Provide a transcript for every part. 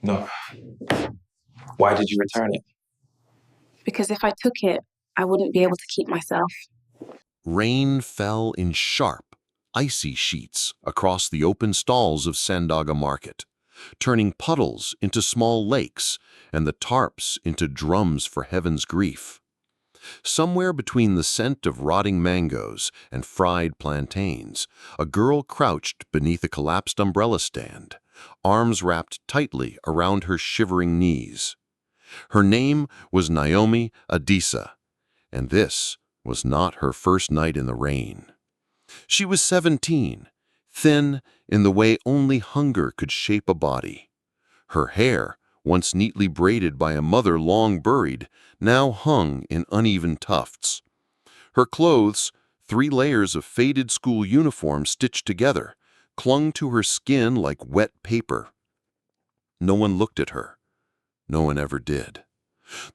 No. Why did you return it? Because if I took it, I wouldn't be able to keep myself. Rain fell in sharp, icy sheets across the open stalls of Sandaga Market, turning puddles into small lakes and the tarps into drums for heaven's grief. Somewhere between the scent of rotting mangoes and fried plantains, a girl crouched beneath a collapsed umbrella stand, arms wrapped tightly around her shivering knees. Her name was Naomi Adisa, and this was not her first night in the rain. She was 17, thin in the way only hunger could shape a body. Her hair, once neatly braided by a mother long buried, now hung in uneven tufts. Her clothes, 3 layers of faded school uniform stitched together, clung to her skin like wet paper. No one looked at her. No one ever did.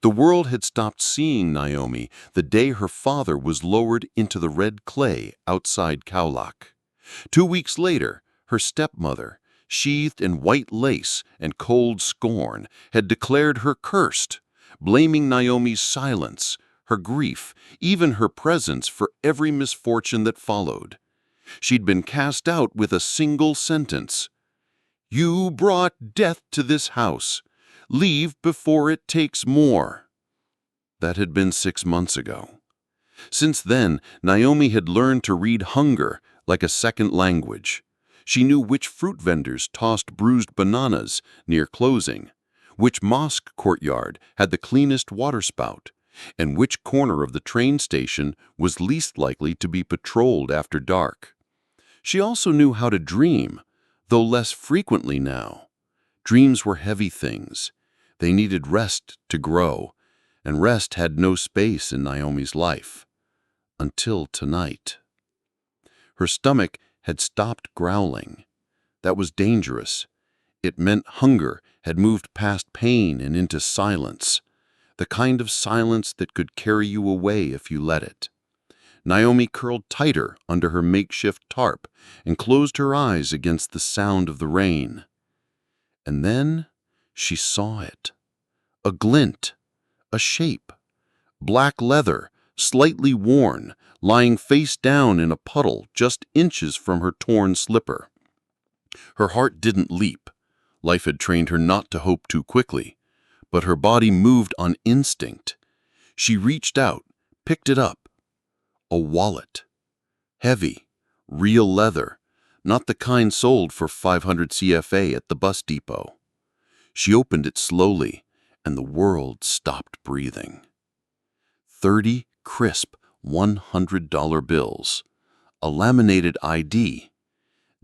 The world had stopped seeing Naomi the day her father was lowered into the red clay outside Cowlock. 2 weeks later, her stepmother, sheathed in white lace and cold scorn, had declared her cursed, blaming Naomi's silence, her grief, even her presence for every misfortune that followed. She'd been cast out with a single sentence: "You brought death to this house. Leave before it takes more." That had been 6 months ago. Since then, Naomi had learned to read hunger like a second language. She knew which fruit vendors tossed bruised bananas near closing, which mosque courtyard had the cleanest water spout, and which corner of the train station was least likely to be patrolled after dark. She also knew how to dream, though less frequently now. Dreams were heavy things. They needed rest to grow, and rest had no space in Naomi's life. Until tonight. Her stomach had stopped growling. That was dangerous. It meant hunger had moved past pain and into silence, the kind of silence that could carry you away if you let it. Naomi curled tighter under her makeshift tarp and closed her eyes against the sound of the rain. And then she saw it. A glint, a shape. Black leather, slightly worn, lying face down in a puddle just inches from her torn slipper. Her heart didn't leap. Life had trained her not to hope too quickly, but her body moved on instinct. She reached out, picked it up. A wallet. Heavy, real leather, not the kind sold for 500 CFA at the bus depot. She opened it slowly, and the world stopped breathing. 30 crisp $100 bills. A laminated ID.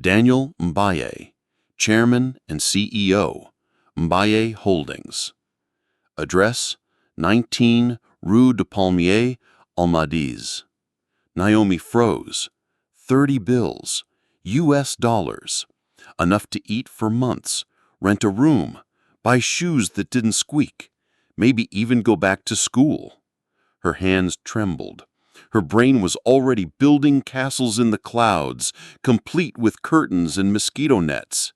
Daniel Mbaye, Chairman and CEO, Mbaye Holdings. Address, 19 Rue de Palmier, Almadies. Naomi froze. 30 bills, US dollars. Enough to eat for months, rent a room, buy shoes that didn't squeak, maybe even go back to school. Her hands trembled. Her brain was already building castles in the clouds, complete with curtains and mosquito nets.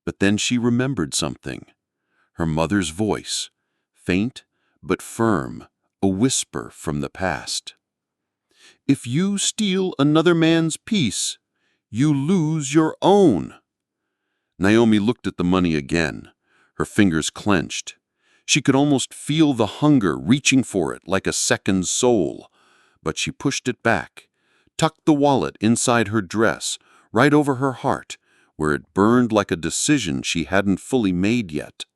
But then she remembered something. Her mother's voice, faint but firm, a whisper from the past. "If you steal another man's peace, you lose your own." Naomi looked at the money again, her fingers clenched. She could almost feel the hunger reaching for it like a second soul, but she pushed it back, tucked the wallet inside her dress, right over her heart, where it burned like a decision she hadn't fully made yet.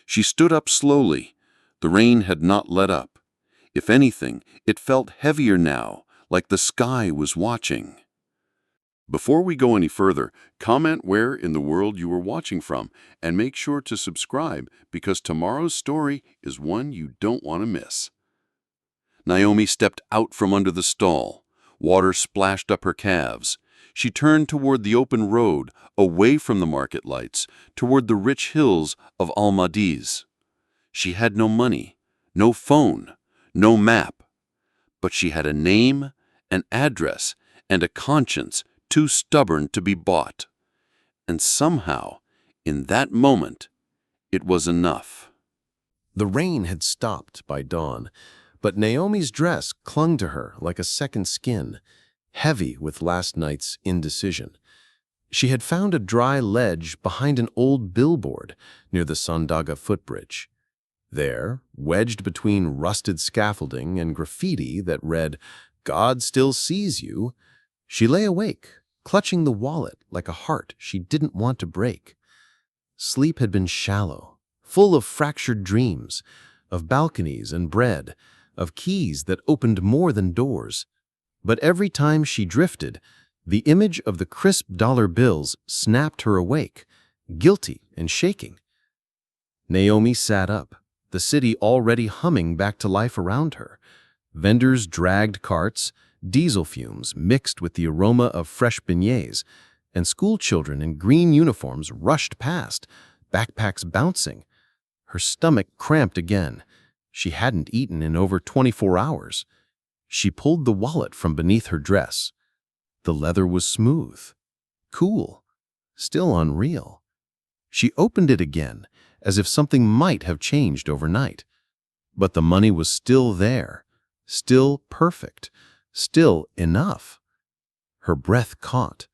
She stood up slowly. The rain had not let up. If anything, it felt heavier now, like the sky was watching. Before we go any further, comment where in the world you are watching from, and make sure to subscribe because tomorrow's story is one you don't want to miss. Naomi stepped out from under the stall. Water splashed up her calves. She turned toward the open road, away from the market lights, toward the rich hills of Almadies. She had no money, no phone, no map. But she had a name, an address, and a conscience too stubborn to be bought. And somehow, in that moment, It was enough. The rain had stopped by dawn, but Naomi's dress clung to her like a second skin, heavy with last night's indecision. She had found a dry ledge behind an old billboard near the Sandaga footbridge. There, wedged between rusted scaffolding and graffiti that read, "God still sees you," she lay awake, clutching the wallet like a heart she didn't want to break. Sleep had been shallow, full of fractured dreams, of balconies and bread, of keys that opened more than doors. But every time she drifted, the image of the crisp dollar bills snapped her awake, guilty and shaking. Naomi sat up, the city already humming back to life around her. Vendors dragged carts, diesel fumes mixed with the aroma of fresh beignets, and school children in green uniforms rushed past, backpacks bouncing. Her stomach cramped again. She hadn't eaten in over 24 hours. She pulled the wallet from beneath her dress. The leather was smooth, cool, still unreal. She opened it again, as if something might have changed overnight. But the money was still there, still perfect, still enough. Her breath caught.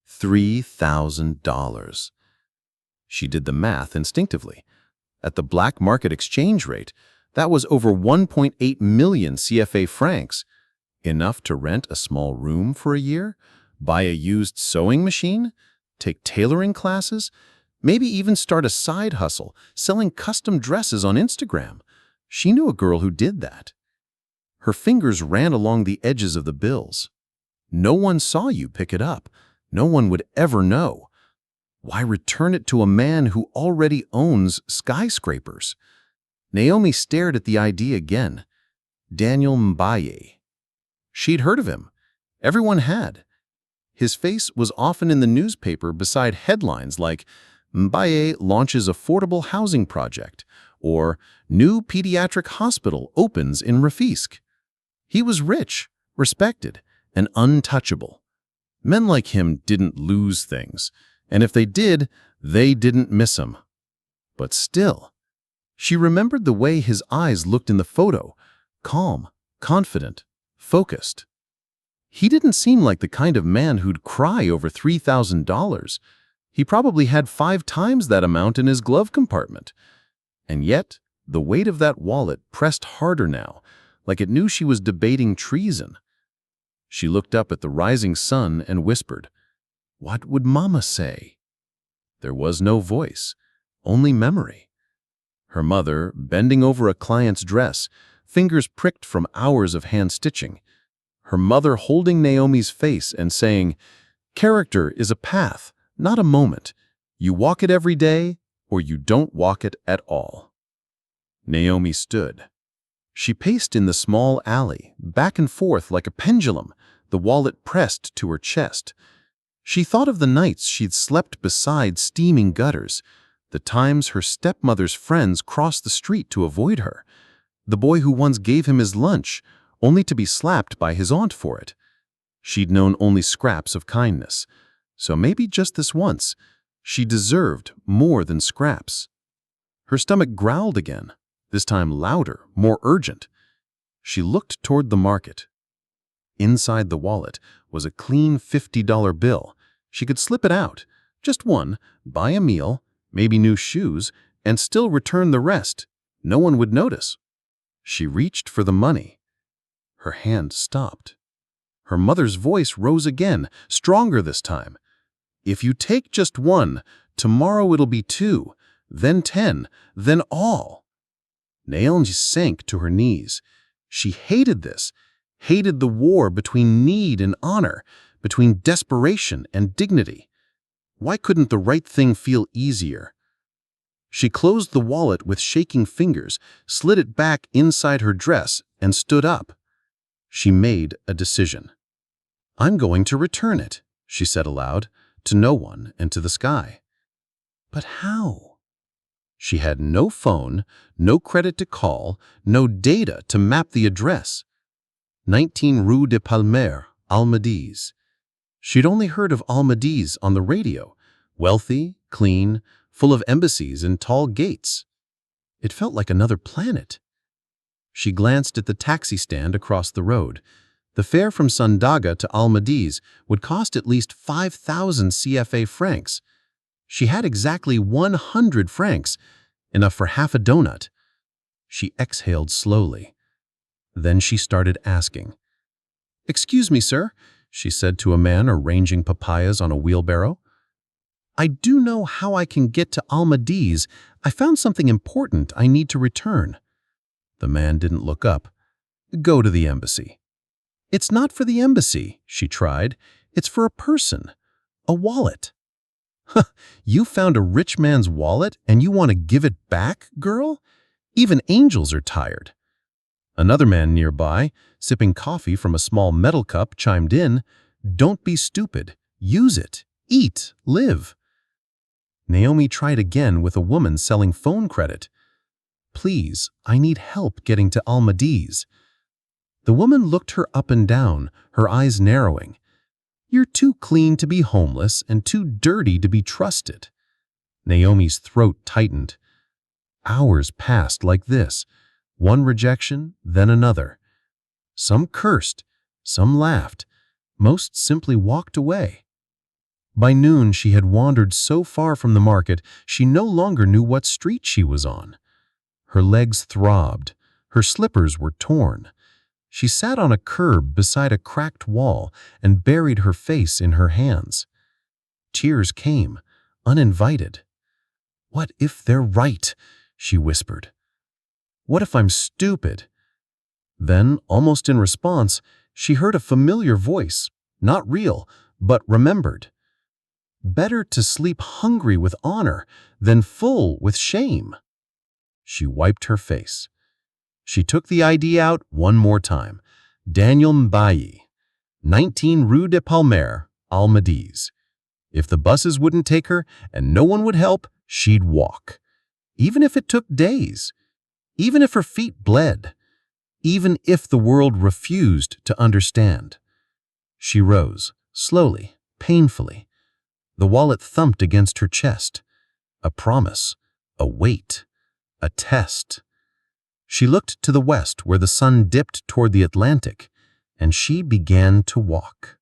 $3,000. She did the math instinctively. At the black market exchange rate, that was over 1.8 million CFA francs, enough to rent a small room for a year, buy a used sewing machine, take tailoring classes, maybe even start a side hustle selling custom dresses on Instagram. She knew a girl who did that. Her fingers ran along the edges of the bills. No one saw you pick it up. No one would ever know. Why return it to a man who already owns skyscrapers? Naomi stared at the ID again. Daniel Mbaye. She'd heard of him. Everyone had. His face was often in the newspaper beside headlines like, "Mbaye launches affordable housing project," or "New pediatric hospital opens in Rafisque." He was rich, respected, and untouchable. Men like him didn't lose things, and if they did, they didn't miss him. But still, she remembered the way his eyes looked in the photo, calm, confident, focused. He didn't seem like the kind of man who'd cry over $3,000. He probably had 5 times that amount in his glove compartment. And yet, the weight of that wallet pressed harder now, like it knew she was debating treason. She looked up at the rising sun and whispered, "What would Mama say?" There was no voice, only memory. Her mother, bending over a client's dress, fingers pricked from hours of hand-stitching. Her mother holding Naomi's face and saying, "Character is a path, not a moment. You walk it every day, or you don't walk it at all." Naomi stood. She paced in the small alley, back and forth like a pendulum, the wallet pressed to her chest. She thought of the nights she'd slept beside steaming gutters, the times her stepmother's friends crossed the street to avoid her, the boy who once gave him his lunch, only to be slapped by his aunt for it. She'd known only scraps of kindness, so maybe just this once, she deserved more than scraps. Her stomach growled again, this time louder, more urgent. She looked toward the market. Inside the wallet was a clean $50 bill. She could slip it out, just one, buy a meal, maybe new shoes, and still return the rest. No one would notice. She reached for the money. Her hand stopped. Her mother's voice rose again, stronger this time. "If you take just one, tomorrow it'll be 2, then 10, then all." Naomi sank to her knees. She hated this, hated the war between need and honor, between desperation and dignity. Why couldn't the right thing feel easier? She closed the wallet with shaking fingers, slid it back inside her dress, and stood up. She made a decision. "I'm going to return it," she said aloud, to no one and to the sky. But how? She had no phone, no credit to call, no data to map the address. 19 Rue de Palmer, Almadies. She'd only heard of Almadies on the radio. Wealthy, clean, full of embassies and tall gates. It felt like another planet. She glanced at the taxi stand across the road. The fare from Sandaga to Almadies would cost at least 5,000 CFA francs. She had exactly 100 francs, enough for half a donut. She exhaled slowly. Then she started asking. "Excuse me, sir," she said to a man arranging papayas on a wheelbarrow. "I do know how I can get to Almadies. I found something important I need to return." The man didn't look up. "Go to the embassy." "It's not for the embassy," she tried. "It's for a person. A wallet." "Huh, you found a rich man's wallet and you want to give it back, girl? Even angels are tired." Another man nearby, sipping coffee from a small metal cup, chimed in, "Don't be stupid. Use it. Eat. Live." Naomi tried again with a woman selling phone credit. "Please, I need help getting to Almadies." The woman looked her up and down, her eyes narrowing. "You're too clean to be homeless and too dirty to be trusted." Naomi's throat tightened. Hours passed like this, one rejection, then another. Some cursed, some laughed, most simply walked away. By noon, she had wandered so far from the market, she no longer knew what street she was on. Her legs throbbed, her slippers were torn. She sat on a curb beside a cracked wall and buried her face in her hands. Tears came, uninvited. "What if they're right?" she whispered. "What if I'm stupid?" Then, almost in response, she heard a familiar voice, not real, but remembered. "Better to sleep hungry with honor than full with shame." She wiped her face. She took the ID out one more time. Daniel Mbaye, 19 Rue de Palmer, Almadies. If the buses wouldn't take her and no one would help, she'd walk. Even if it took days. Even if her feet bled. Even if the world refused to understand. She rose, slowly, painfully. The wallet thumped against her chest. A promise, a weight, a test. She looked to the west where the sun dipped toward the Atlantic, and she began to walk.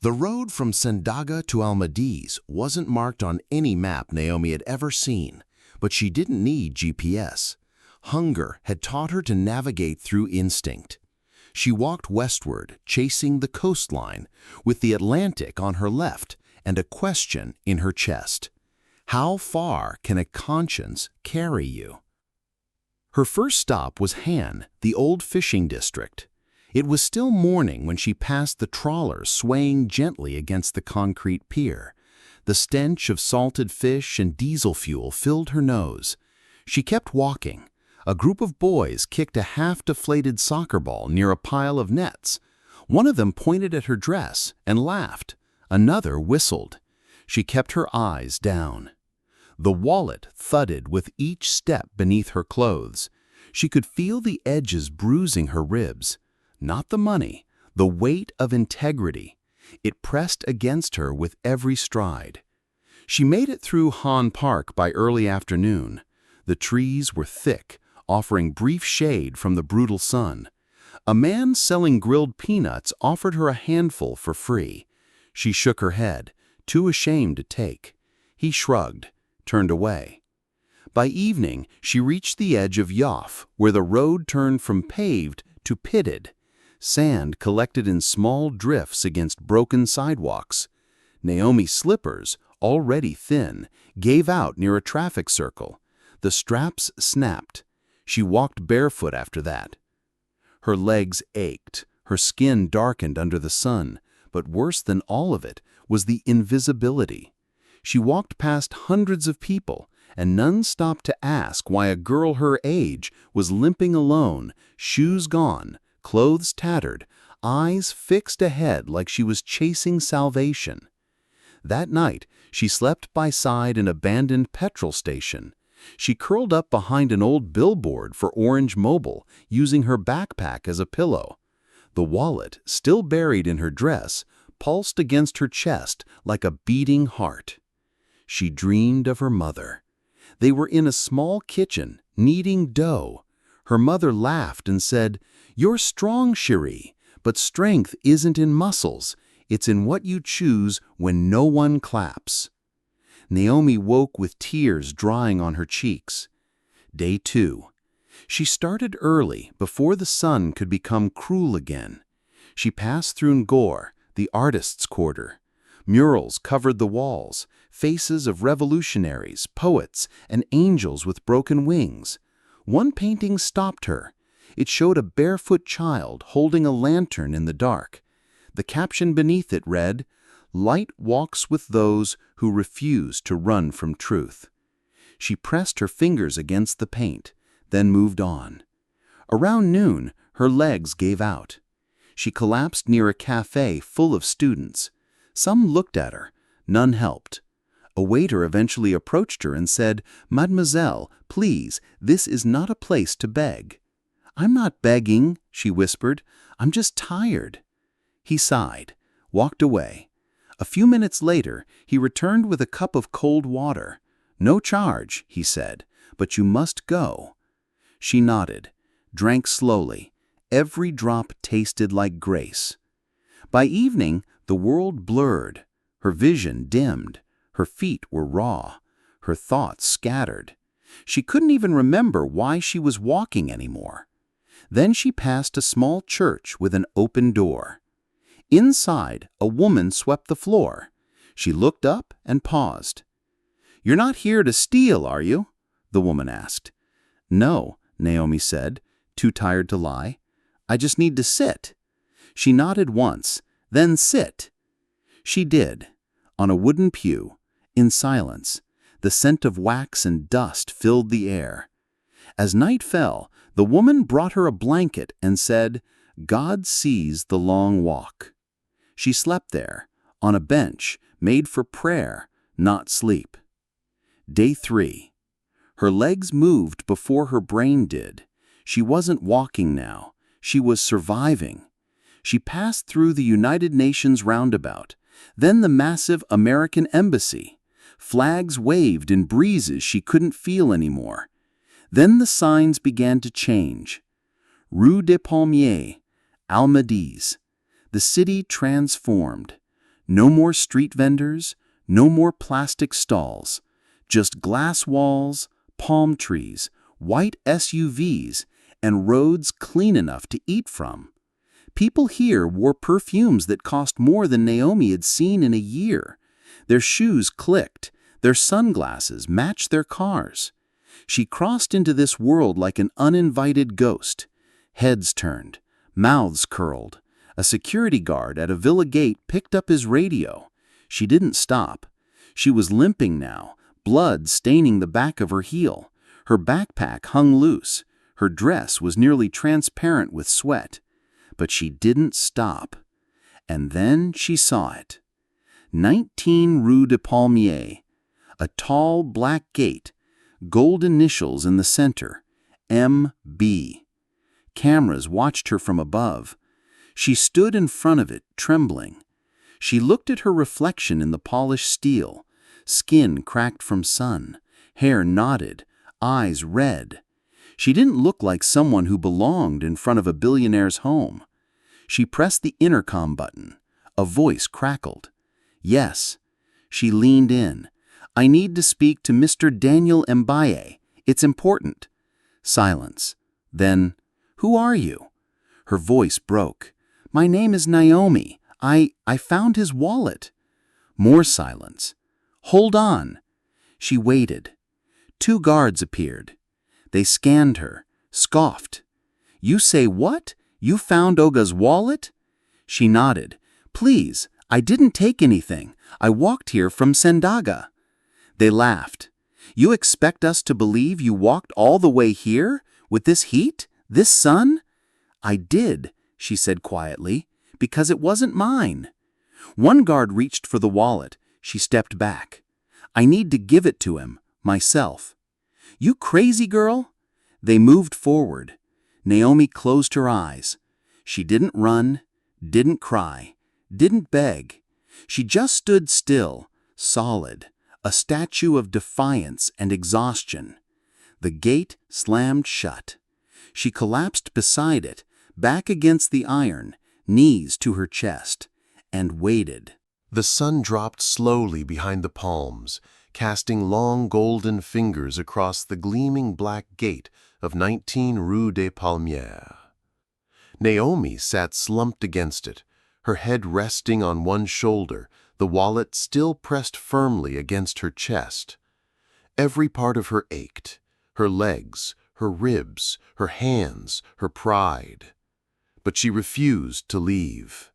The road from Sandaga to Almadies wasn't marked on any map Naomi had ever seen, but she didn't need GPS. Hunger had taught her to navigate through instinct. She walked westward, chasing the coastline, with the Atlantic on her left and a question in her chest. How far can a conscience carry you? Her first stop was Han, the old fishing district. It was still morning when she passed the trawlers swaying gently against the concrete pier. The stench of salted fish and diesel fuel filled her nose. She kept walking. A group of boys kicked a half-deflated soccer ball near a pile of nets. One of them pointed at her dress and laughed. Another whistled. She kept her eyes down. The wallet thudded with each step beneath her clothes. She could feel the edges bruising her ribs. Not the money, the weight of integrity. It pressed against her with every stride. She made it through Han Park by early afternoon. The trees were thick, offering brief shade from the brutal sun. A man selling grilled peanuts offered her a handful for free. She shook her head, too ashamed to take. He shrugged, turned away. By evening, she reached the edge of Yoff, where the road turned from paved to pitted. Sand collected in small drifts against broken sidewalks. Naomi's slippers, already thin, gave out near a traffic circle. The straps snapped. She walked barefoot after that. Her legs ached, her skin darkened under the sun, but worse than all of it was the invisibility. She walked past hundreds of people, and none stopped to ask why a girl her age was limping alone, shoes gone, clothes tattered, eyes fixed ahead like she was chasing salvation. That night, she slept by side an abandoned petrol station. She curled up behind an old billboard for Orange Mobile, using her backpack as a pillow. The wallet, still buried in her dress, pulsed against her chest like a beating heart. She dreamed of her mother, They were in a small kitchen, kneading dough. Her mother laughed and said, "You're strong, Cherie, but strength isn't in muscles. It's in what you choose when no one claps." Naomi woke with tears drying on her cheeks. Day 2. She started early, before the sun could become cruel again. She passed through Ngor, the artists' quarter. Murals covered the walls, faces of revolutionaries, poets, and angels with broken wings. One painting stopped her. It showed a barefoot child holding a lantern in the dark. The caption beneath it read, "Light walks with those who refuse to run from truth." She pressed her fingers against the paint, then moved on. Around noon, her legs gave out. She collapsed near a cafe full of students. Some looked at her, none helped. A waiter eventually approached her and said, "Mademoiselle, please, this is not a place to beg." "I'm not begging," she whispered. "I'm just tired." He sighed, walked away. A few minutes later, he returned with a cup of cold water. "No charge," he said, "but you must go." She nodded, drank slowly. Every drop tasted like grace. By evening, the world blurred. Her vision dimmed. Her feet were raw. Her thoughts scattered. She couldn't even remember why she was walking anymore. Then she passed a small church with an open door. Inside, a woman swept the floor. She looked up and paused. "You're not here to steal, are you?" the woman asked. "No," Naomi said, too tired to lie. "I just need to sit." She nodded once, then sit. She did, on a wooden pew, in silence. The scent of wax and dust filled the air. As night fell, the woman brought her a blanket and said, "God sees the long walk." She slept there, on a bench made for prayer, not sleep. Day 3. Her legs moved before her brain did. She wasn't walking now. She was surviving. She passed through the United Nations roundabout, then the massive American embassy. Flags waved in breezes she couldn't feel anymore. Then the signs began to change. Rue des Palmiers, Almadies. The city transformed. No more street vendors, no more plastic stalls. Just glass walls, palm trees, white SUVs, and roads clean enough to eat from. People here wore perfumes that cost more than Naomi had seen in a year. Their shoes clicked. Their sunglasses matched their cars. She crossed into this world like an uninvited ghost. Heads turned, mouths curled. A security guard at a villa gate picked up his radio. She didn't stop. She was limping now, blood staining the back of her heel. Her backpack hung loose. Her dress was nearly transparent with sweat. But she didn't stop. And then she saw it. 19 Rue des Palmiers. A tall black gate, gold initials in the center, MB. Cameras watched her from above. She stood in front of it, trembling. She looked at her reflection in the polished steel, skin cracked from sun, hair knotted, eyes red. She didn't look like someone who belonged in front of a billionaire's home. She pressed the intercom button. A voice crackled. "Yes." She leaned in. "I need to speak to Mr. Daniel Mbaye. It's important." Silence. Then, "Who are you?" Her voice broke. "My name is Naomi. I found his wallet." More silence. "Hold on." She waited. 2 guards appeared. They scanned her, scoffed. "You say what? You found Oga's wallet?" She nodded. "Please, I didn't take anything. I walked here from Sendaga." They laughed. "You expect us to believe you walked all the way here? With this heat? This sun?" "I did," she said quietly, "because it wasn't mine." One guard reached for the wallet. She stepped back. "I need to give it to him, myself." "You crazy girl?" They moved forward. Naomi closed her eyes. She didn't run, didn't cry, didn't beg. She just stood still, solid, a statue of defiance and exhaustion. The gate slammed shut. She collapsed beside it, back against the iron, knees to her chest, and waited. The sun dropped slowly behind the palms, casting long golden fingers across the gleaming black gate of 19 Rue des Palmières. Naomi sat slumped against it, her head resting on one shoulder, the wallet still pressed firmly against her chest. Every part of her ached, her legs, her ribs, her hands, her pride. But she refused to leave.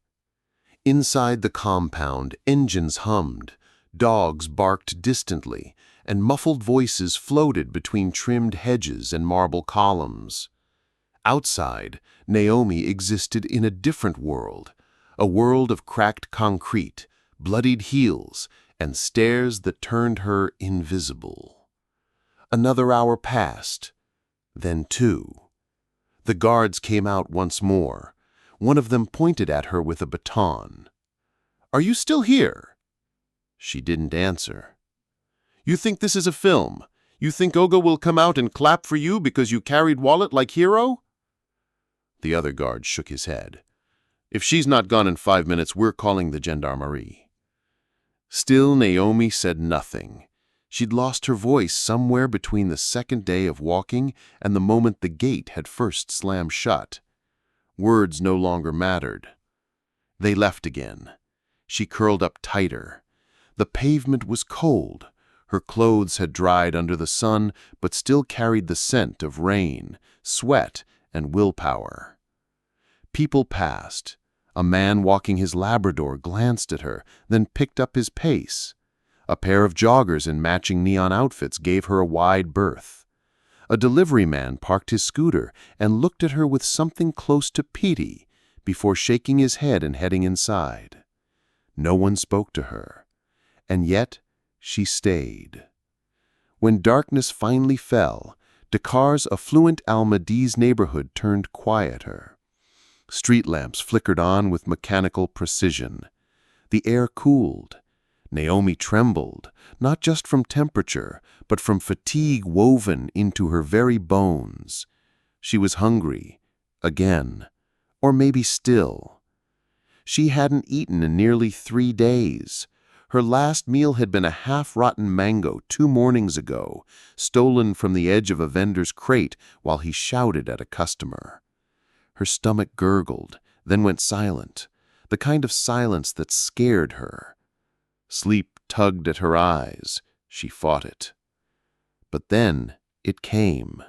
Inside the compound, engines hummed, dogs barked distantly, and muffled voices floated between trimmed hedges and marble columns. Outside, Naomi existed in a different world, a world of cracked concrete, bloodied heels, and stairs that turned her invisible. Another hour passed, then 2. The guards came out once more. One of them pointed at her with a baton. "Are you still here?" She didn't answer. "You think this is a film? You think Olga will come out and clap for you because you carried wallet like hero?" The other guard shook his head. "If she's not gone in 5 minutes, we're calling the gendarmerie." Still, Naomi said nothing. She'd lost her voice somewhere between the second day of walking and the moment the gate had first slammed shut. Words no longer mattered. They left again. She curled up tighter. The pavement was cold. Her clothes had dried under the sun, but still carried the scent of rain, sweat, and willpower. People passed. A man walking his Labrador glanced at her, then picked up his pace. A pair of joggers in matching neon outfits gave her a wide berth. A delivery man parked his scooter and looked at her with something close to pity before shaking his head and heading inside. No one spoke to her, and yet she stayed. When darkness finally fell, Dakar's affluent Almadies neighborhood turned quieter. Street lamps flickered on with mechanical precision. The air cooled. Naomi trembled, not just from temperature, but from fatigue woven into her very bones. She was hungry, again, or maybe still. She hadn't eaten in nearly 3 days. Her last meal had been a half-rotten mango 2 mornings ago, stolen from the edge of a vendor's crate while he shouted at a customer. Her stomach gurgled, then went silent, the kind of silence that scared her. Sleep tugged at her eyes. She fought it. But then it came.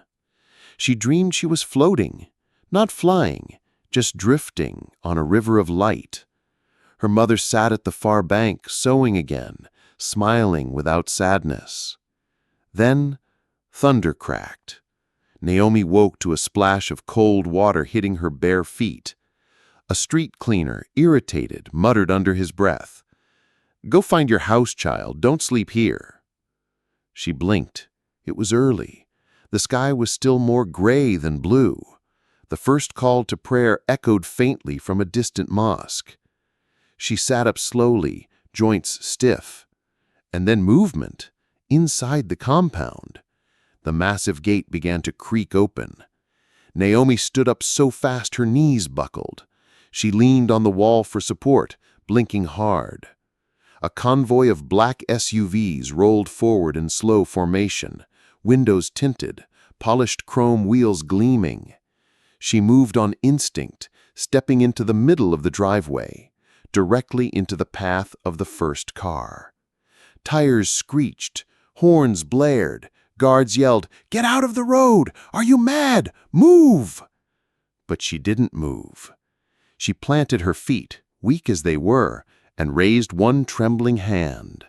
She dreamed she was floating, not flying, just drifting on a river of light. Her mother sat at the far bank, sewing again, smiling without sadness. Then thunder cracked. Naomi woke to a splash of cold water hitting her bare feet. A street cleaner, irritated, muttered under his breath, "Go find your house, child. Don't sleep here." She blinked. It was early. The sky was still more gray than blue. The first call to prayer echoed faintly from a distant mosque. She sat up slowly, joints stiff. And then movement, inside the compound. The massive gate began to creak open. Naomi stood up so fast her knees buckled. She leaned on the wall for support, blinking hard. A convoy of black SUVs rolled forward in slow formation, windows tinted, polished chrome wheels gleaming. She moved on instinct, stepping into the middle of the driveway, directly into the path of the first car. Tires screeched, horns blared, guards yelled, "Get out of the road! Are you mad? Move!" But she didn't move. She planted her feet, weak as they were, and raised one trembling hand.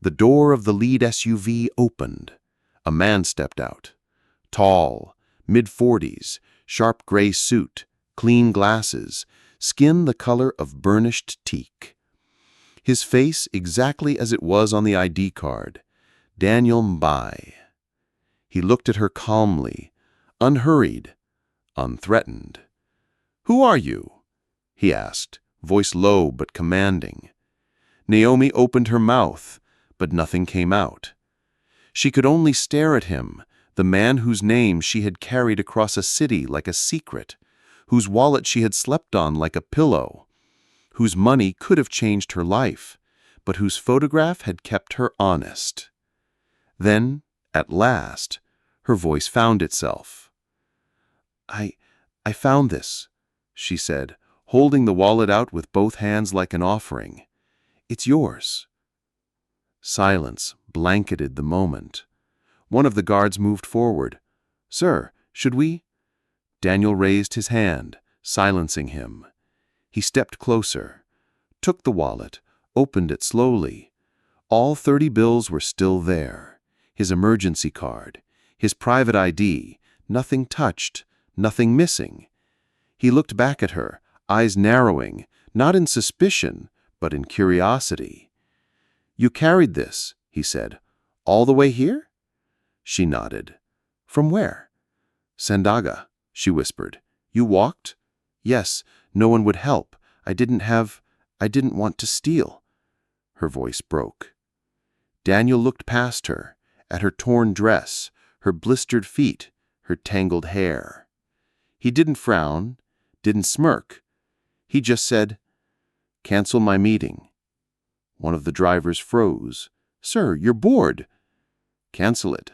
The door of the lead SUV opened. A man stepped out. Tall, mid-40s, sharp gray suit, clean glasses, skin the color of burnished teak. His face exactly as it was on the ID card, Daniel Mbai. He looked at her calmly, unhurried, unthreatened. "Who are you?" he asked, voice low but commanding. Naomi opened her mouth, but nothing came out. She could only stare at him, the man whose name she had carried across a city like a secret, whose wallet she had slept on like a pillow, whose money could have changed her life, but whose photograph had kept her honest. Then, at last, her voice found itself. I found this," she said, holding the wallet out with both hands like an offering. "It's yours." Silence blanketed the moment. One of the guards moved forward. "Sir, should we?" Daniel raised his hand, silencing him. He stepped closer, took the wallet, opened it slowly. All 30 bills were still there. His emergency card, his private ID, nothing touched, nothing missing. He looked back at her, eyes narrowing, not in suspicion, but in curiosity. "You carried this," he said, "all the way here?" She nodded. "From where?" "Sandaga," she whispered. "You walked?" "Yes, no one would help. I didn't want to steal." Her voice broke. Daniel looked past her, at her torn dress, her blistered feet, her tangled hair. He didn't frown, didn't smirk. He just said, "Cancel my meeting." One of the drivers froze. "Sir, you're bored." "Cancel it."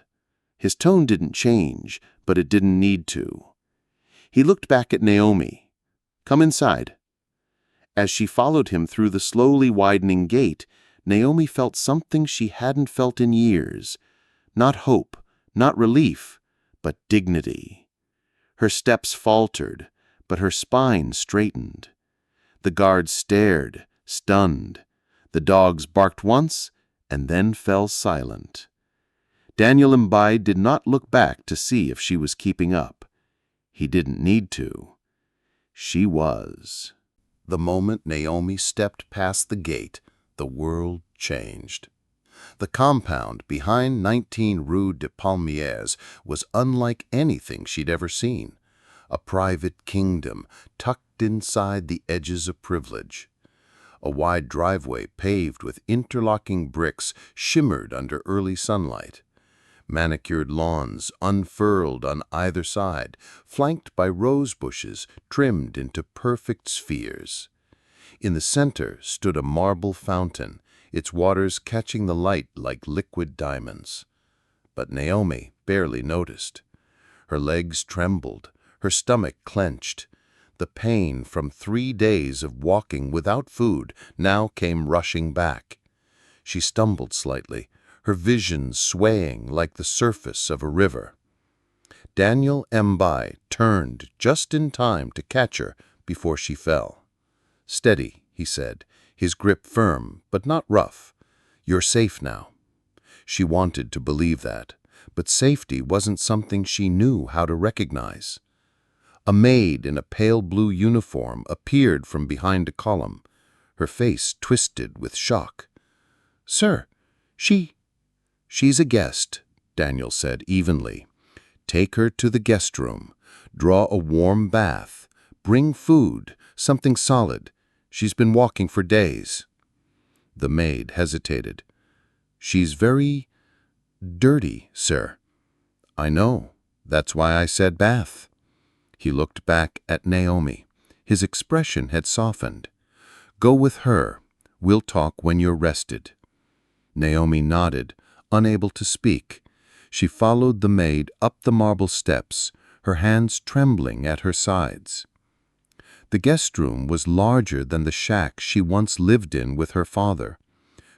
His tone didn't change, but it didn't need to. He looked back at Naomi. "Come inside." As she followed him through the slowly widening gate, Naomi felt something she hadn't felt in years. Not hope, not relief, but dignity. Her steps faltered, but her spine straightened. The guards stared, stunned. The dogs barked once and then fell silent. Daniel Mbai did not look back to see if she was keeping up. He didn't need to. She was. The moment Naomi stepped past the gate, the world changed. The compound behind 19 Rue des Palmières was unlike anything she'd ever seen. A private kingdom tucked inside the edges of privilege. A wide driveway paved with interlocking bricks shimmered under early sunlight. Manicured lawns unfurled on either side, flanked by rose bushes trimmed into perfect spheres. In the center stood a marble fountain, its waters catching the light like liquid diamonds. But Naomi barely noticed. Her legs trembled, her stomach clenched. The pain from 3 days of walking without food now came rushing back. She stumbled slightly, her vision swaying like the surface of a river. Daniel Mbai turned just in time to catch her before she fell. "Steady," he said, his grip firm but not rough. "You're safe now." She wanted to believe that, but safety wasn't something she knew how to recognize. A maid in a pale blue uniform appeared from behind a column, her face twisted with shock. "Sir, she's a guest," Daniel said evenly. "Take her to the guest room. Draw a warm bath. Bring food, something solid. She's been walking for days." The maid hesitated. "She's very dirty, sir." "I know. That's why I said bath." He looked back at Naomi. His expression had softened. "Go with her. We'll talk when you're rested." Naomi nodded, unable to speak. She followed the maid up the marble steps, her hands trembling at her sides. The guest room was larger than the shack she once lived in with her father.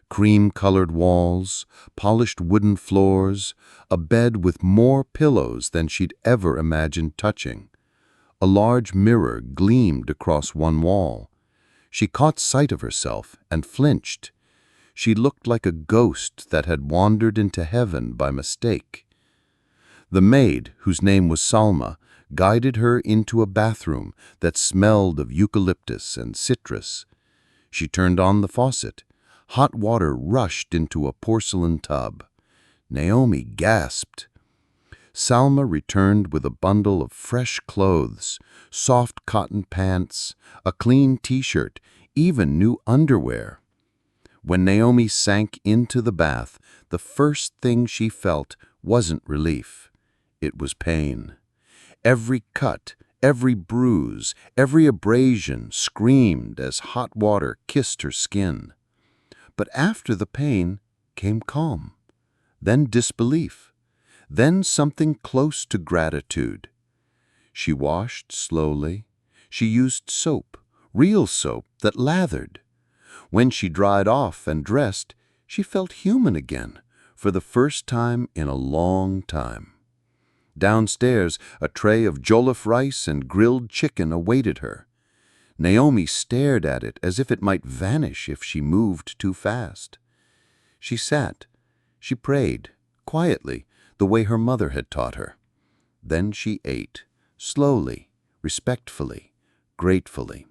Cream-colored walls, polished wooden floors, a bed with more pillows than she'd ever imagined touching. A large mirror gleamed across one wall. She caught sight of herself and flinched. She looked like a ghost that had wandered into heaven by mistake. The maid, whose name was Salma, guided her into a bathroom that smelled of eucalyptus and citrus. She turned on the faucet. Hot water rushed into a porcelain tub. Naomi gasped. Salma returned with a bundle of fresh clothes, soft cotton pants, a clean t-shirt, even new underwear. When Naomi sank into the bath, the first thing she felt wasn't relief. It was pain. Every cut, every bruise, every abrasion screamed as hot water kissed her skin. But after the pain came calm, then disbelief, then something close to gratitude. She washed slowly. She used soap, real soap that lathered. When she dried off and dressed, she felt human again, for the first time in a long time. Downstairs, a tray of jollof rice and grilled chicken awaited her. Naomi stared at it as if it might vanish if she moved too fast. She sat. She prayed, quietly, the way her mother had taught her. Then she ate, slowly, respectfully, gratefully.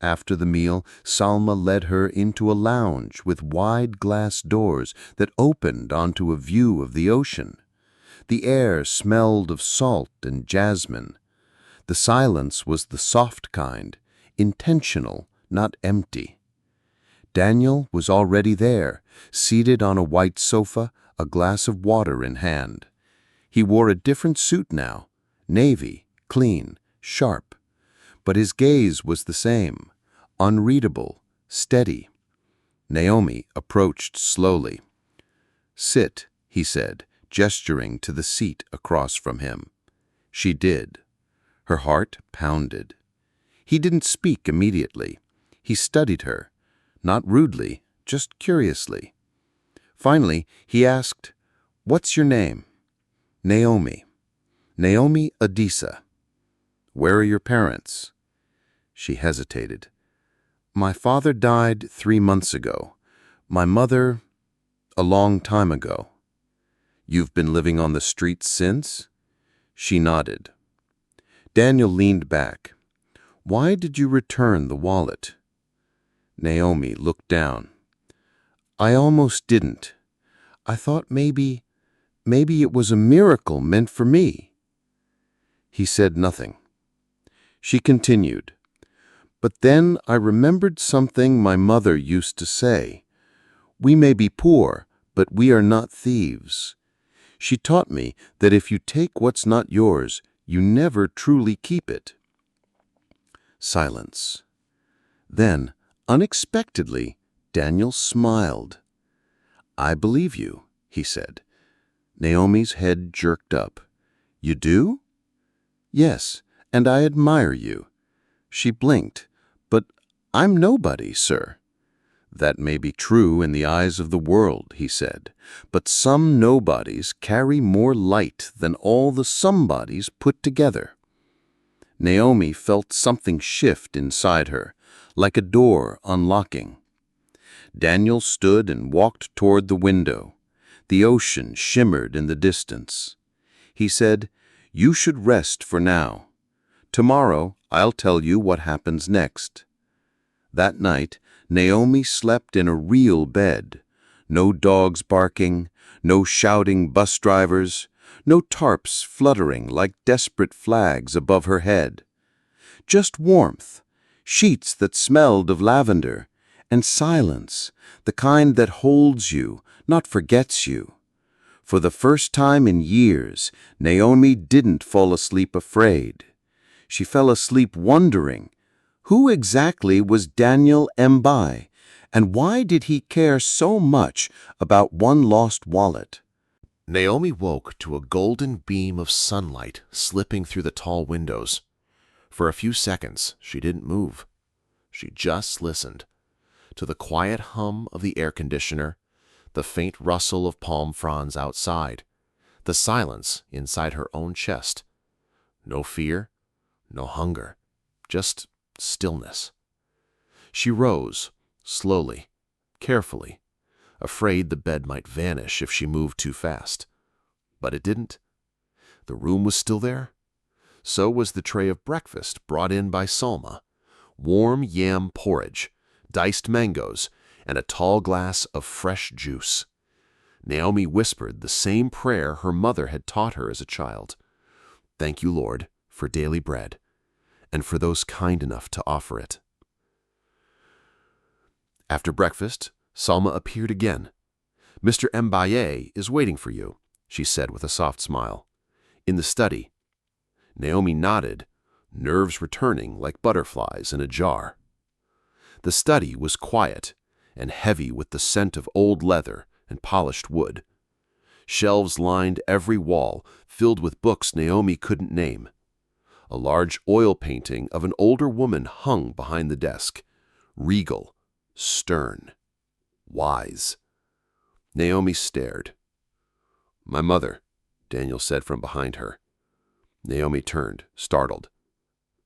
After the meal, Salma led her into a lounge with wide glass doors that opened onto a view of the ocean. The air smelled of salt and jasmine. The silence was the soft kind, intentional, not empty. Daniel was already there, seated on a white sofa, a glass of water in hand. He wore a different suit now, navy, clean, sharp. But his gaze was the same, unreadable, steady. Naomi approached slowly. "Sit," he said, gesturing to the seat across from him. She did. Her heart pounded. He didn't speak immediately. He studied her, not rudely, just curiously. Finally, he asked, "What's your name?" "Naomi. Naomi Adisa." "Where are your parents?" She hesitated. "My father died 3 months ago. My mother, a long time ago." "You've been living on the streets since?" She nodded. Daniel leaned back. "Why did you return the wallet?" Naomi looked down. "I almost didn't. I thought maybe it was a miracle meant for me." He said nothing. She continued. "But then I remembered something my mother used to say. We may be poor, but we are not thieves. She taught me that if you take what's not yours, you never truly keep it." Silence. Then, unexpectedly, Daniel smiled. "I believe you," he said. Naomi's head jerked up. "You do?" "Yes, and I admire you." She blinked. "But I'm nobody, sir." "That may be true in the eyes of the world," he said, "but some nobodies carry more light than all the somebodies put together." Naomi felt something shift inside her, like a door unlocking. Daniel stood and walked toward the window. The ocean shimmered in the distance. He said, "You should rest for now. Tomorrow I'll tell you what happens next." That night, Naomi slept in a real bed. No dogs barking, no shouting bus drivers, no tarps fluttering like desperate flags above her head. Just warmth, sheets that smelled of lavender, and silence, the kind that holds you, not forgets you. For the first time in years, Naomi didn't fall asleep afraid. She fell asleep wondering, who exactly was Daniel Mbai, and why did he care so much about one lost wallet? Naomi woke to a golden beam of sunlight slipping through the tall windows. For a few seconds, she didn't move. She just listened to the quiet hum of the air conditioner, the faint rustle of palm fronds outside, the silence inside her own chest. No fear, no hunger, just stillness. She rose, slowly, carefully, afraid the bed might vanish if she moved too fast. But it didn't. The room was still there. So was the tray of breakfast brought in by Salma, warm yam porridge, diced mangoes, and a tall glass of fresh juice. Naomi whispered the same prayer her mother had taught her as a child. "Thank you, Lord, for daily bread, and for those kind enough to offer it." After breakfast, Salma appeared again. "Mr. Mbaye is waiting for you," she said with a soft smile. "In the study." Naomi nodded, nerves returning like butterflies in a jar. The study was quiet and heavy with the scent of old leather and polished wood. Shelves lined every wall, filled with books Naomi couldn't name. A large oil painting of an older woman hung behind the desk, regal, stern, wise. Naomi stared. "My mother," Daniel said from behind her. Naomi turned, startled.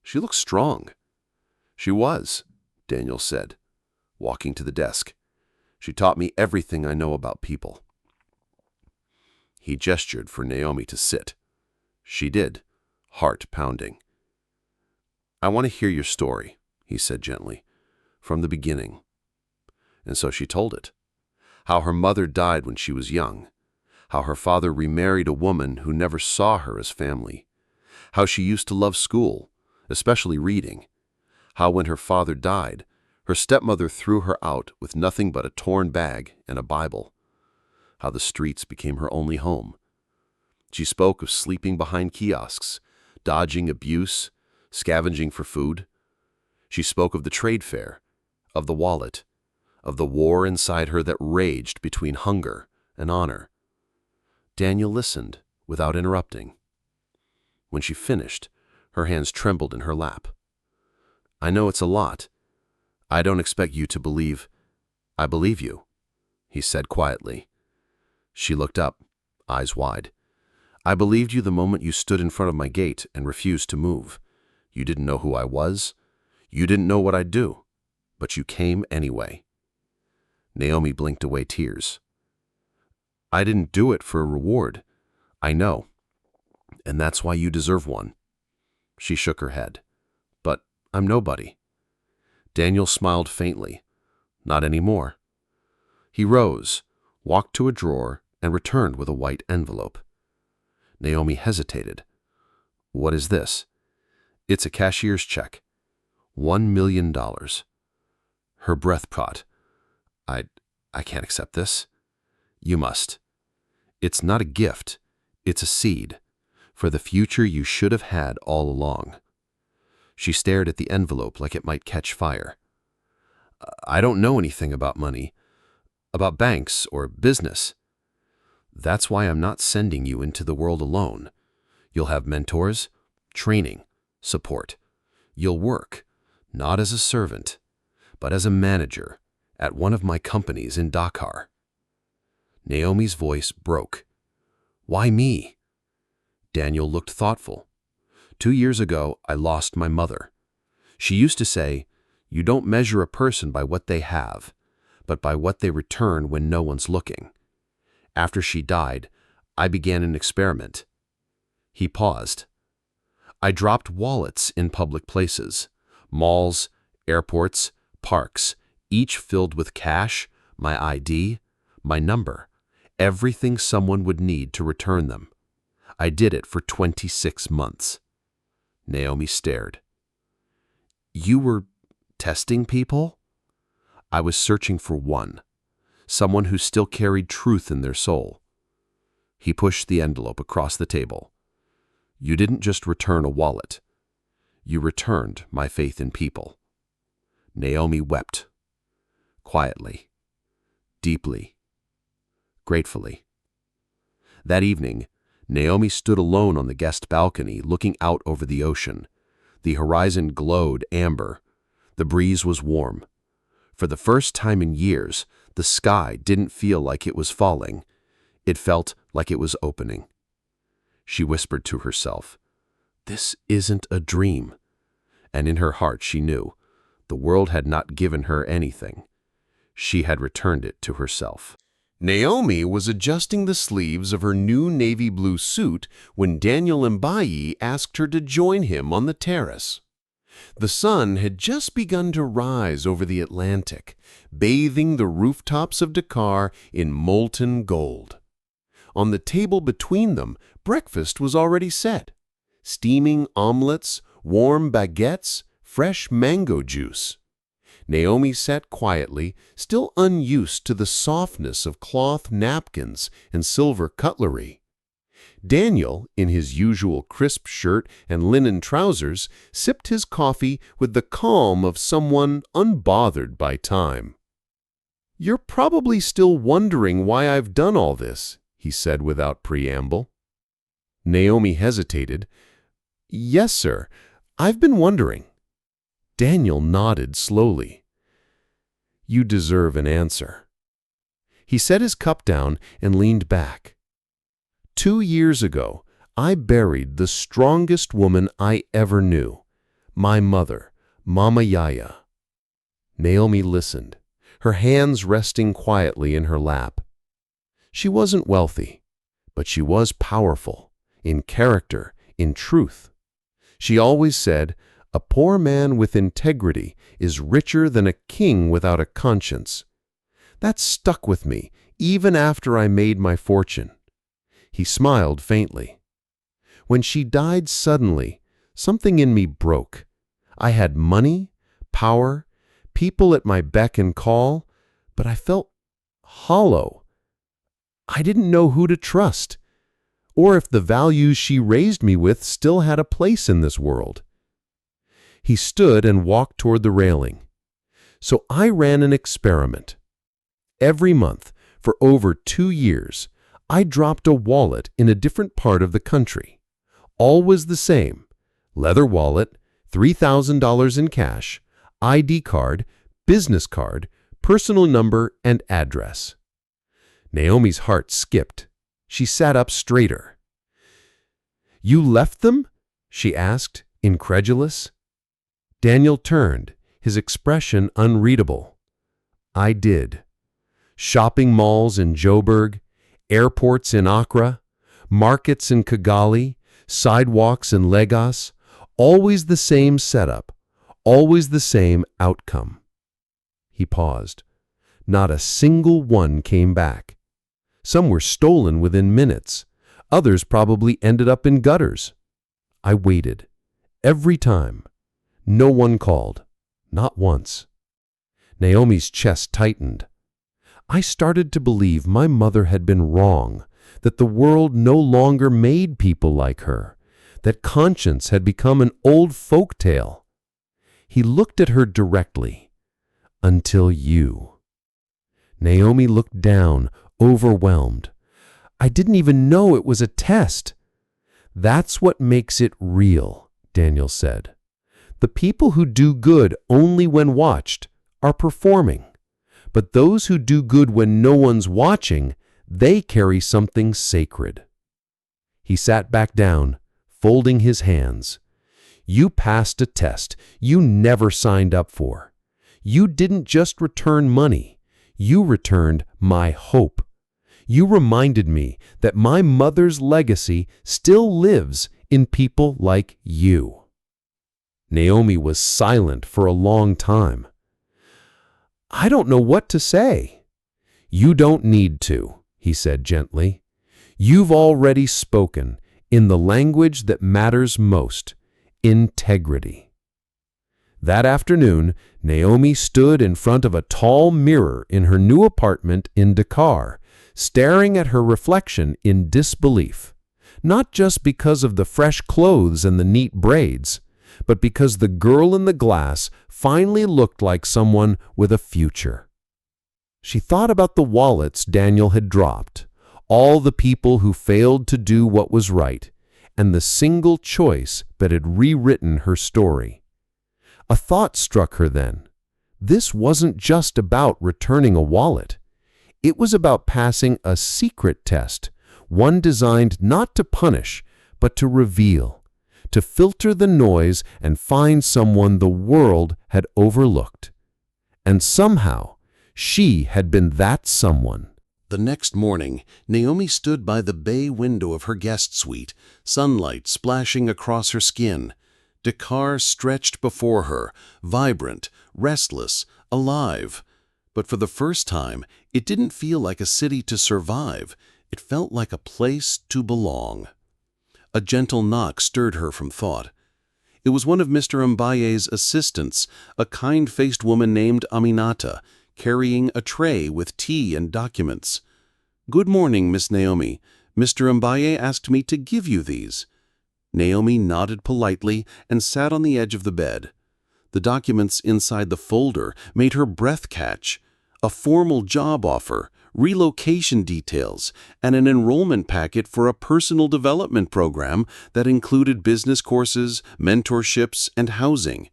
"She looks strong." "She was," Daniel said, walking to the desk. "She taught me everything I know about people." He gestured for Naomi to sit. She did, heart pounding. "I want to hear your story," he said gently, "from the beginning." And so she told it. How her mother died when she was young. How her father remarried a woman who never saw her as family. How she used to love school, especially reading. How when her father died, her stepmother threw her out with nothing but a torn bag and a Bible. How the streets became her only home. She spoke of sleeping behind kiosks, dodging abuse, scavenging for food. She spoke of the trade fair, of the wallet, of the war inside her that raged between hunger and honor. Daniel listened without interrupting. When she finished, her hands trembled in her lap. "I know it's a lot. I don't expect you to believe. I believe you," he said quietly. She looked up, eyes wide. "I believed you the moment you stood in front of my gate and refused to move. You didn't know who I was. You didn't know what I'd do. But you came anyway." Naomi blinked away tears. "I didn't do it for a reward. I know. And that's why you deserve one." She shook her head. "But I'm nobody." Daniel smiled faintly. "Not anymore." He rose, walked to a drawer, and returned with a white envelope. Naomi hesitated. "What is this?" "It's a cashier's check. $1 million. Her breath caught. I can't accept this." "You must. It's not a gift. It's a seed for the future you should have had all along." She stared at the envelope like it might catch fire. "I don't know anything about money, about banks or business." "That's why I'm not sending you into the world alone. You'll have mentors, training, support. You'll work, not as a servant, but as a manager at one of my companies in Dakar." Naomi's voice broke. "Why me?" Daniel looked thoughtful. 2 years ago, I lost my mother. She used to say, "You don't measure a person by what they have, but by what they return when no one's looking." After she died, I began an experiment. He paused. I dropped wallets in public places, malls, airports, parks, each filled with cash, my ID, my number, everything someone would need to return them. I did it for 26 months. Naomi stared. "You were testing people?" "I was searching for one, someone who still carried truth in their soul." He pushed the envelope across the table. "You didn't just return a wallet. You returned my faith in people." Naomi wept. Quietly, deeply, gratefully. That evening, Naomi stood alone on the guest balcony looking out over the ocean. The horizon glowed amber. The breeze was warm. For the first time in years, the sky didn't feel like it was falling. It felt like it was opening. She whispered to herself, "This isn't a dream." And in her heart she knew the world had not given her anything. She had returned it to herself. Naomi was adjusting the sleeves of her new navy blue suit when Daniel Mbaye asked her to join him on the terrace. The sun had just begun to rise over the Atlantic, bathing the rooftops of Dakar in molten gold. On the table between them, breakfast was already set. Steaming omelets, warm baguettes, fresh mango juice. Naomi sat quietly, still unused to the softness of cloth napkins and silver cutlery. Daniel, in his usual crisp shirt and linen trousers, sipped his coffee with the calm of someone unbothered by time. "You're probably still wondering why I've done all this," he said without preamble. Naomi hesitated. "Yes, sir. I've been wondering." Daniel nodded slowly. "You deserve an answer." He set his cup down and leaned back. 2 years ago, I buried the strongest woman I ever knew, my mother, Mama Yaya. Naomi listened, her hands resting quietly in her lap. She wasn't wealthy, but she was powerful, in character, in truth. She always said, "A poor man with integrity is richer than a king without a conscience." That stuck with me, even after I made my fortune. He smiled faintly. When she died suddenly, something in me broke. I had money, power, people at my beck and call, but I felt hollow. I didn't know who to trust, or if the values she raised me with still had a place in this world. He stood and walked toward the railing. So I ran an experiment. Every month, for over 2 years, I dropped a wallet in a different part of the country. Always the same: leather wallet, $3,000 in cash, ID card, business card, personal number, and address. Naomi's heart skipped. She sat up straighter. "You left them?" she asked, incredulous. Daniel turned, his expression unreadable. "I did. Shopping malls in Joburg, airports in Accra, markets in Kigali, sidewalks in Lagos, always the same setup, always the same outcome." He paused. Not a single one came back. Some were stolen within minutes. Others probably ended up in gutters. I waited. Every time. No one called. Not once. Naomi's chest tightened. I started to believe my mother had been wrong, that the world no longer made people like her, that conscience had become an old folk tale. He looked at her directly. "Until you." Naomi looked down, overwhelmed. "I didn't even know it was a test." "That's what makes it real," Daniel said. "The people who do good only when watched are performing. But those who do good when no one's watching, they carry something sacred." He sat back down, folding his hands. "You passed a test you never signed up for. You didn't just return money. You returned my hope. You reminded me that my mother's legacy still lives in people like you." Naomi was silent for a long time. "I don't know what to say." "You don't need to," he said gently. "You've already spoken in the language that matters most: integrity." That afternoon, Naomi stood in front of a tall mirror in her new apartment in Dakar, staring at her reflection in disbelief, not just because of the fresh clothes and the neat braids, but because the girl in the glass finally looked like someone with a future. She thought about the wallets Daniel had dropped, all the people who failed to do what was right, and the single choice that had rewritten her story. A thought struck her then. This wasn't just about returning a wallet. It was about passing a secret test, one designed not to punish, but to reveal, to filter the noise and find someone the world had overlooked. And somehow, she had been that someone. The next morning, Naomi stood by the bay window of her guest suite, sunlight splashing across her skin. Dakar stretched before her, vibrant, restless, alive. But for the first time, it didn't feel like a city to survive. It felt like a place to belong. A gentle knock stirred her from thought. It was one of Mr. Mbaye's assistants, a kind-faced woman named Aminata, carrying a tray with tea and documents. "Good morning, Miss Naomi. Mr. Mbaye asked me to give you these." Naomi nodded politely and sat on the edge of the bed. The documents inside the folder made her breath catch. A formal job offer, relocation details, and an enrollment packet for a personal development program that included business courses, mentorships, and housing.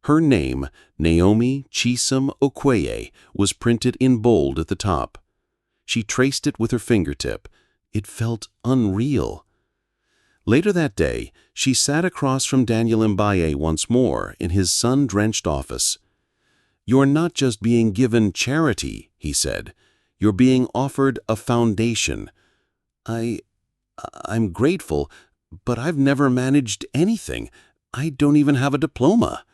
Her name, Naomi Chisom Okoye, was printed in bold at the top. She traced it with her fingertip. It felt unreal. Later that day, she sat across from Daniel Mbaye once more in his sun-drenched office. "You're not just being given charity," he said. "You're being offered a foundation. I'm grateful, but I've never managed anything. I don't even have a diploma."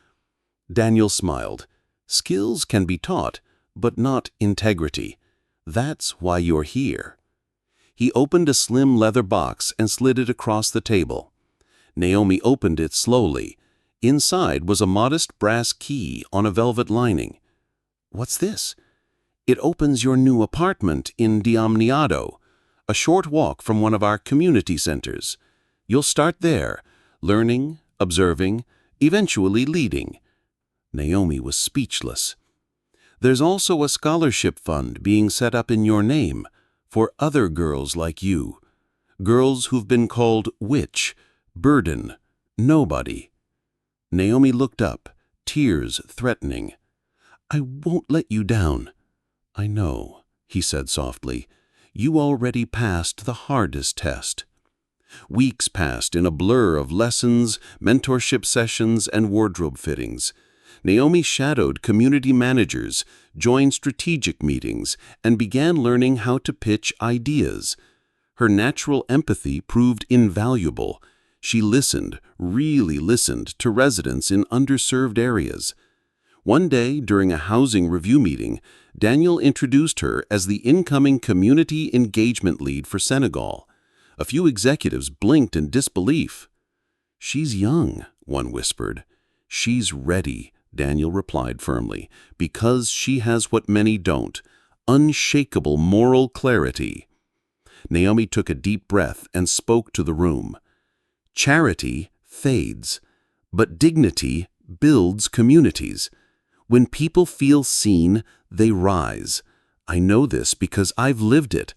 Daniel smiled. "Skills can be taught, but not integrity. That's why you're here." He opened a slim leather box and slid it across the table. Naomi opened it slowly. Inside was a modest brass key on a velvet lining. "What's this?" "It opens your new apartment in Diamniadio, a short walk from one of our community centers. You'll start there, learning, observing, eventually leading." Naomi was speechless. "There's also a scholarship fund being set up in your name for other girls like you. Girls who've been called witch, burden, nobody." Naomi looked up, tears threatening. "I won't let you down." "I know," he said softly. "You already passed the hardest test." Weeks passed in a blur of lessons, mentorship sessions, and wardrobe fittings. Naomi shadowed community managers, joined strategic meetings, and began learning how to pitch ideas. Her natural empathy proved invaluable. She listened, really listened, to residents in underserved areas. One day, during a housing review meeting, Daniel introduced her as the incoming community engagement lead for Senegal. A few executives blinked in disbelief. "She's young," one whispered. "She's ready," Daniel replied firmly, "because she has what many don't, unshakable moral clarity." Naomi took a deep breath and spoke to the room. "Charity fades, but dignity builds communities. When people feel seen, they rise. I know this because I've lived it."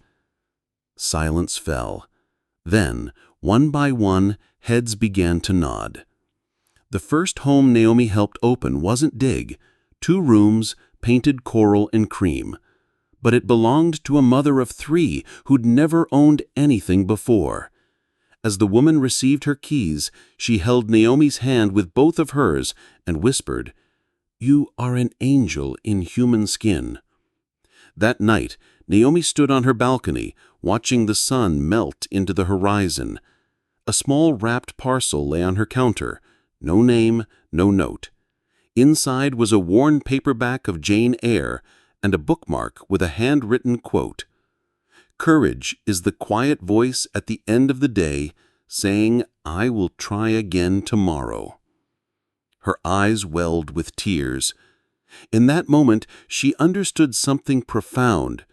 Silence fell. Then, one by one, heads began to nod. The first home Naomi helped open wasn't big, 2 rooms, painted coral and cream. But it belonged to a mother of 3 who'd never owned anything before. As the woman received her keys, she held Naomi's hand with both of hers and whispered, "You are an angel in human skin." That night, Naomi stood on her balcony, watching the sun melt into the horizon. A small wrapped parcel lay on her counter. No name, no note. Inside was a worn paperback of Jane Eyre and a bookmark with a handwritten quote. "Courage is the quiet voice at the end of the day saying, 'I will try again tomorrow.'" Her eyes welled with tears. In that moment, she understood something profound.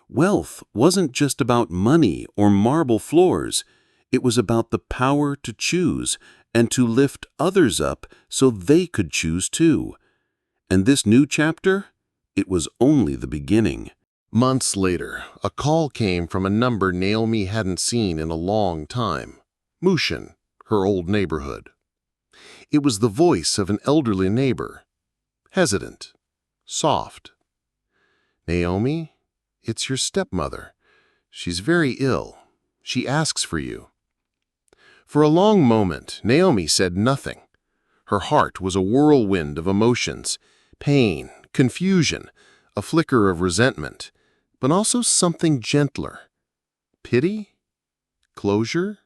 Wealth wasn't just about money or marble floors. It was about the power to choose and to lift others up so they could choose too. And this new chapter? It was only the beginning. Months later, a call came from a number Naomi hadn't seen in a long time. Mushin, her old neighborhood. It was the voice of an elderly neighbor. Hesitant. Soft. "Naomi, it's your stepmother. She's very ill. She asks for you." For a long moment, Naomi said nothing. Her heart was a whirlwind of emotions, pain, confusion, a flicker of resentment, but also something gentler. Pity? Closure?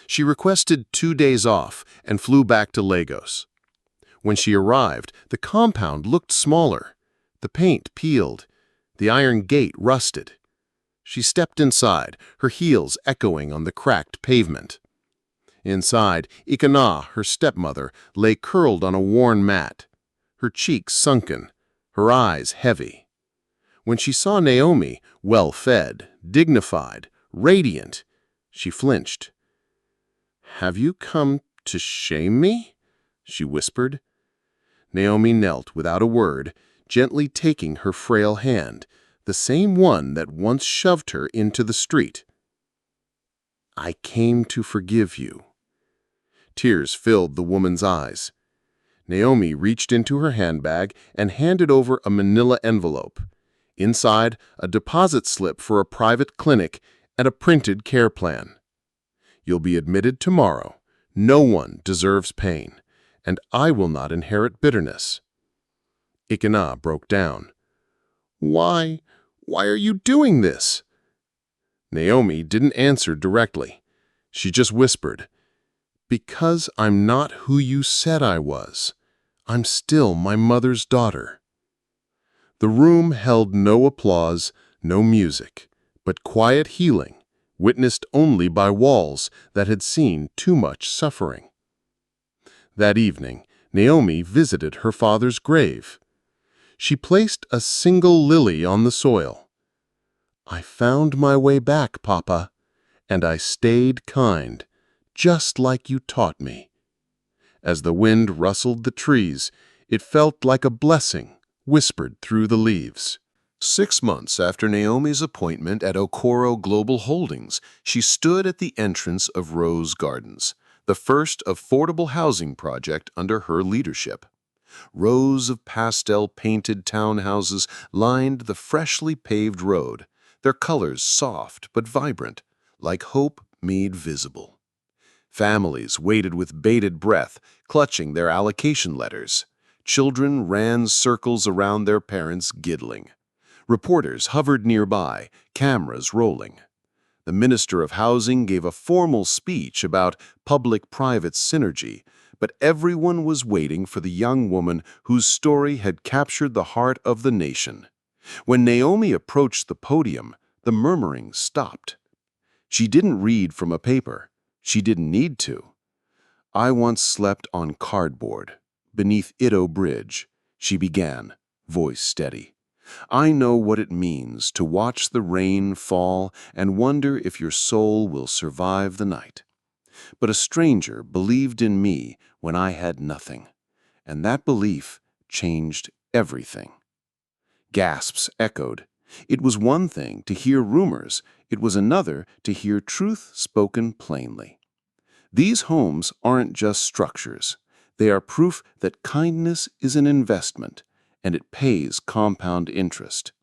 She requested 2 days off and flew back to Lagos. When she arrived, the compound looked smaller. The paint peeled. The iron gate rusted. She stepped inside, her heels echoing on the cracked pavement. Inside, Ikana, her stepmother, lay curled on a worn mat, her cheeks sunken, her eyes heavy. When she saw Naomi, well-fed, dignified, radiant, she flinched. "Have you come to shame me?" she whispered. Naomi knelt without a word, gently taking her frail hand, the same one that once shoved her into the street. "I came to forgive you." Tears filled the woman's eyes. Naomi reached into her handbag and handed over a manila envelope. Inside, a deposit slip for a private clinic and a printed care plan. "You'll be admitted tomorrow. No one deserves pain, and I will not inherit bitterness." Ikana broke down. Why are you doing this?" Naomi didn't answer directly. She just whispered, "Because I'm not who you said I was. I'm still my mother's daughter." The room held no applause, no music, but quiet healing, witnessed only by walls that had seen too much suffering. That evening, Naomi visited her father's grave. She placed a single lily on the soil. "I found my way back, Papa, and I stayed kind, just like you taught me." As the wind rustled the trees, it felt like a blessing whispered through the leaves. 6 months after Naomi's appointment at Okoro Global Holdings, she stood at the entrance of Rose Gardens, the first affordable housing project under her leadership. Rows of pastel-painted townhouses lined the freshly paved road, their colors soft but vibrant, like hope made visible. Families waited with bated breath, clutching their allocation letters. Children ran circles around their parents, giggling. Reporters hovered nearby, cameras rolling. The Minister of Housing gave a formal speech about public-private synergy, but everyone was waiting for the young woman whose story had captured the heart of the nation. When Naomi approached the podium, the murmuring stopped. She didn't read from a paper. She didn't need to. "I once slept on cardboard, beneath Ito Bridge," she began, voice steady. "I know what it means to watch the rain fall and wonder if your soul will survive the night. But a stranger believed in me when I had nothing, and that belief changed everything." Gasps echoed. It was one thing to hear rumors, it was another to hear truth spoken plainly. These homes aren't just structures. They are proof that kindness is an investment, and it pays compound interest.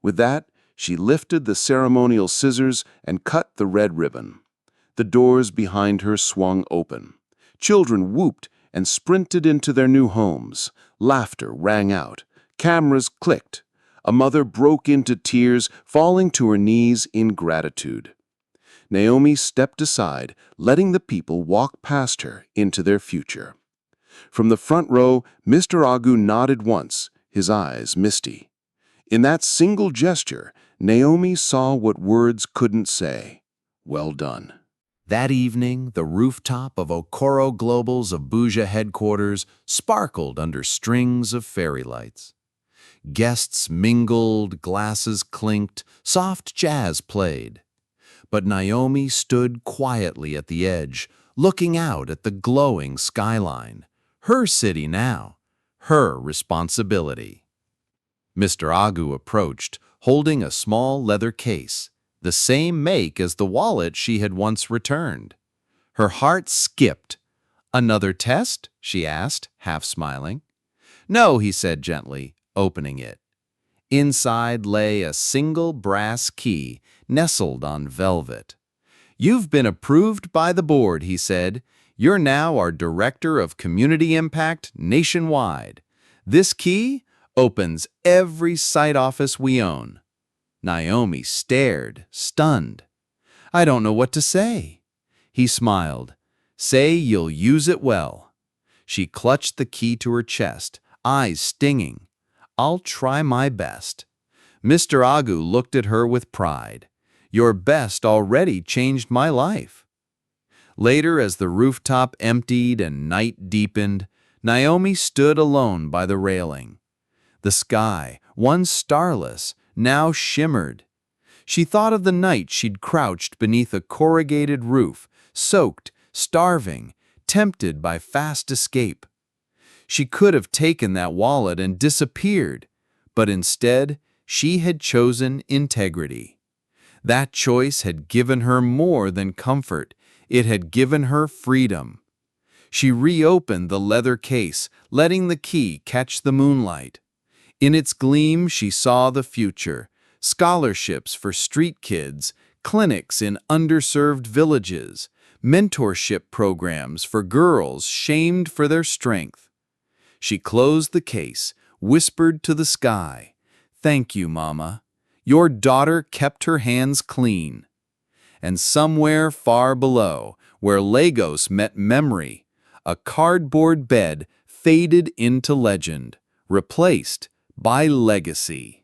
With that, she lifted the ceremonial scissors and cut the red ribbon. The doors behind her swung open. Children whooped and sprinted into their new homes. Laughter rang out. Cameras clicked. A mother broke into tears, falling to her knees in gratitude. Naomi stepped aside, letting the people walk past her into their future. From the front row, Mr. Agu nodded once, his eyes misty. In that single gesture, Naomi saw what words couldn't say. Well done. That evening, the rooftop of Okoro Global's Abuja headquarters sparkled under strings of fairy lights. Guests mingled, glasses clinked, soft jazz played. But Naomi stood quietly at the edge, looking out at the glowing skyline. Her city now, her responsibility. Mr. Agu approached, holding a small leather case, the same make as the wallet she had once returned. Her heart skipped. "Another test?" she asked, half smiling. "No," he said gently, opening it. Inside lay a single brass key, nestled on velvet. "You've been approved by the board," he said. "You're now our Director of Community Impact nationwide. This key opens every site office we own." Naomi stared, stunned. "I don't know what to say." He smiled. "Say you'll use it well." She clutched the key to her chest, eyes stinging. "I'll try my best." Mr. Agu looked at her with pride. "Your best already changed my life." Later, as the rooftop emptied and night deepened, Naomi stood alone by the railing. The sky, once starless, now shimmered. She thought of the night she'd crouched beneath a corrugated roof, soaked, starving, tempted by fast escape. She could have taken that wallet and disappeared, but instead, she had chosen integrity. That choice had given her more than comfort. It had given her freedom. She reopened the leather case, letting the key catch the moonlight. In its gleam, she saw the future: scholarships for street kids, clinics in underserved villages, mentorship programs for girls shamed for their strength. She closed the case, whispered to the sky, "Thank you, Mama. Your daughter kept her hands clean." And somewhere far below, where Lagos met memory, a cardboard bed faded into legend, replaced by legacy.